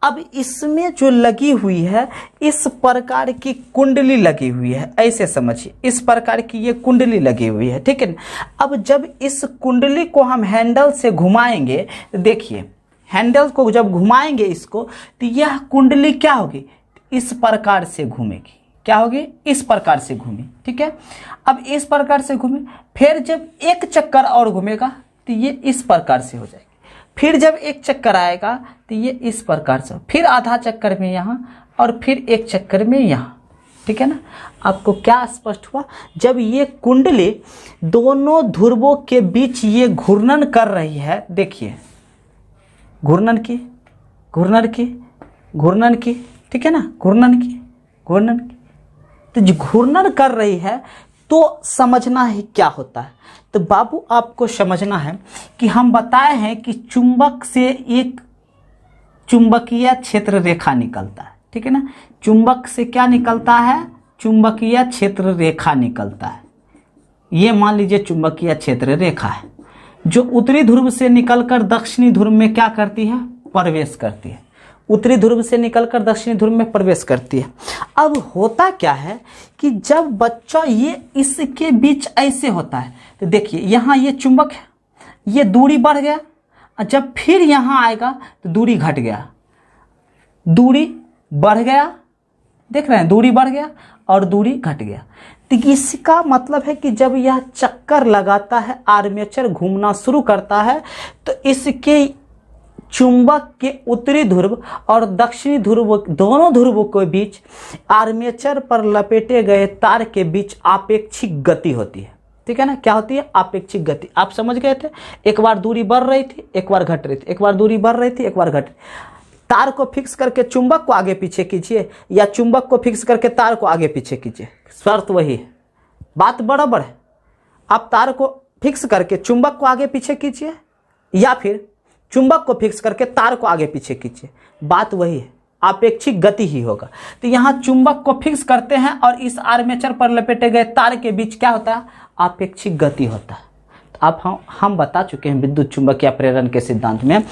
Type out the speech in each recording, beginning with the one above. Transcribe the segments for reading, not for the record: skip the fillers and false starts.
अब इसमें जो लगी हुई है इस प्रकार की कुंडली लगी हुई है, ऐसे समझिए इस प्रकार की ये कुंडली लगी हुई है, ठीक है ना। अब जब इस कुंडली को हम हैंडल से घुमाएंगे, देखिए हैंडल को जब घुमाएंगे इसको, तो यह कुंडली क्या होगी, इस प्रकार से घूमेगी। क्या होगी, इस प्रकार से घूमी, ठीक है। अब इस प्रकार से घूमे, फिर जब एक चक्कर और घूमेगा तो ये इस प्रकार से हो जाएगी। फिर जब एक चक्कर आएगा तो ये इस प्रकार से, फिर आधा चक्कर में यहाँ और फिर एक चक्कर में यहाँ, ठीक है ना। आपको क्या स्पष्ट हुआ, जब ये कुंडली दोनों ध्रुवों के बीच ये घूर्णन कर रही है, देखिए घूर्णन की घूर्णन की घूर्णन की, ठीक है ना, घूर्णन की घूर्णन की, तो जो घूर्णन कर रही है तो समझना है क्या होता है। तो बाबू आपको समझना है कि हम बताए हैं कि चुंबक से एक चुंबकीय क्षेत्र रेखा निकलता है, ठीक है ना। चुंबक से क्या निकलता है, चुंबकीय क्षेत्र रेखा निकलता है। ये मान लीजिए चुंबकीय क्षेत्र रेखा है जो उत्तरी ध्रुव से निकलकर दक्षिणी ध्रुव में क्या करती है, प्रवेश करती है। उत्तरी ध्रुव से निकलकर दक्षिणी ध्रुव में प्रवेश करती है। अब होता क्या है कि जब बच्चा ये इसके बीच ऐसे होता है, तो देखिए यहाँ ये चुंबक है, ये दूरी बढ़ गया, और जब फिर यहाँ आएगा तो दूरी घट गया, दूरी बढ़ गया, देख रहे हैं, दूरी बढ़ गया और दूरी घट गया। तो इसका मतलब है कि जब यह चक्कर लगाता है, आर्मेचर घूमना शुरू करता है, तो इसके चुंबक के उत्तरी ध्रुव और दक्षिणी ध्रुव दोनों ध्रुवों के बीच आर्मेचर पर लपेटे गए तार के बीच आपेक्षिक गति होती है, ठीक है ना। क्या होती है, आपेक्षिक गति। आप समझ गए थे, एक बार दूरी बढ़ रही थी, एक बार घट रही थी, एक बार दूरी बढ़ रही थी, एक बार घट। तार को फिक्स करके चुंबक को आगे पीछे कीजिए या चुंबक को फिक्स करके तार को आगे पीछे कीजिए, शर्त वही है, बात बराबर है। आप तार को फिक्स करके चुंबक को आगे पीछे कीजिए या फिर चुंबक को फिक्स करके तार को आगे पीछे कीजिए, बात वही है, आपेक्षिक गति ही होगा। तो यहाँ चुंबक को फिक्स करते हैं और इस आर्मेचर पर लपेटे गए तार के बीच क्या होता है, आपेक्षिक गति होता है। तो अब हम बता चुके हैं विद्युत चुंबकीय प्रेरण के सिद्धांत में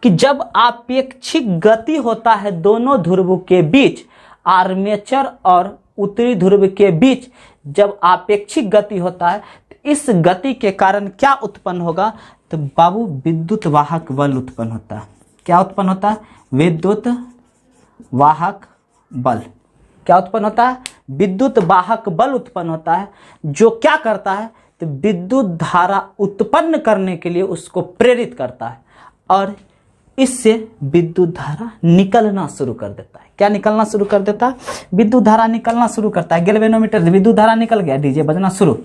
कि जब आपेक्षिक गति होता है दोनों ध्रुवों के बीच, आर्मेचर और उत्तरी ध्रुव के बीच जब आपेक्षिक गति होता है, तो इस गति के कारण क्या उत्पन्न होगा, तो बाबू विद्युत वाहक बल उत्पन्न होता है। क्या उत्पन्न होता है, विद्युत वाहक बल। क्या उत्पन्न होता है, विद्युत वाहक बल उत्पन्न होता है, जो क्या करता है, तो विद्युत धारा उत्पन्न करने के लिए उसको प्रेरित करता है और इससे विद्युत धारा निकलना शुरू कर देता है। क्या निकलना शुरू कर देता है, विद्युत धारा निकलना शुरू करता है। गैल्वेनोमीटर से विद्युत धारा निकल गया, डीजे बजना शुरू,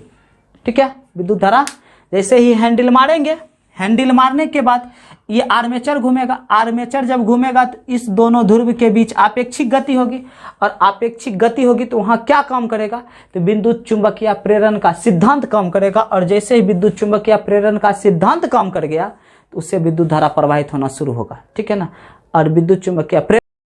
ठीक है। विद्युत धारा जैसे ही हैंडल मारेंगे, हैंडल मारने के बाद ये आर्मेचर घूमेगा, आर्मेचर जब घूमेगा तो इस दोनों ध्रुव के बीच आपेक्षिक गति होगी और आपेक्षिक गति होगी तो वहां क्या काम करेगा, तो विद्युत चुंबकीय प्रेरण का सिद्धांत काम करेगा और जैसे ही विद्युत चुंबकीय प्रेरण का सिद्धांत काम कर गया तो उससे विद्युत धारा प्रवाहित होना शुरू होगा, ठीक है ना। और विद्युत चुंबकीय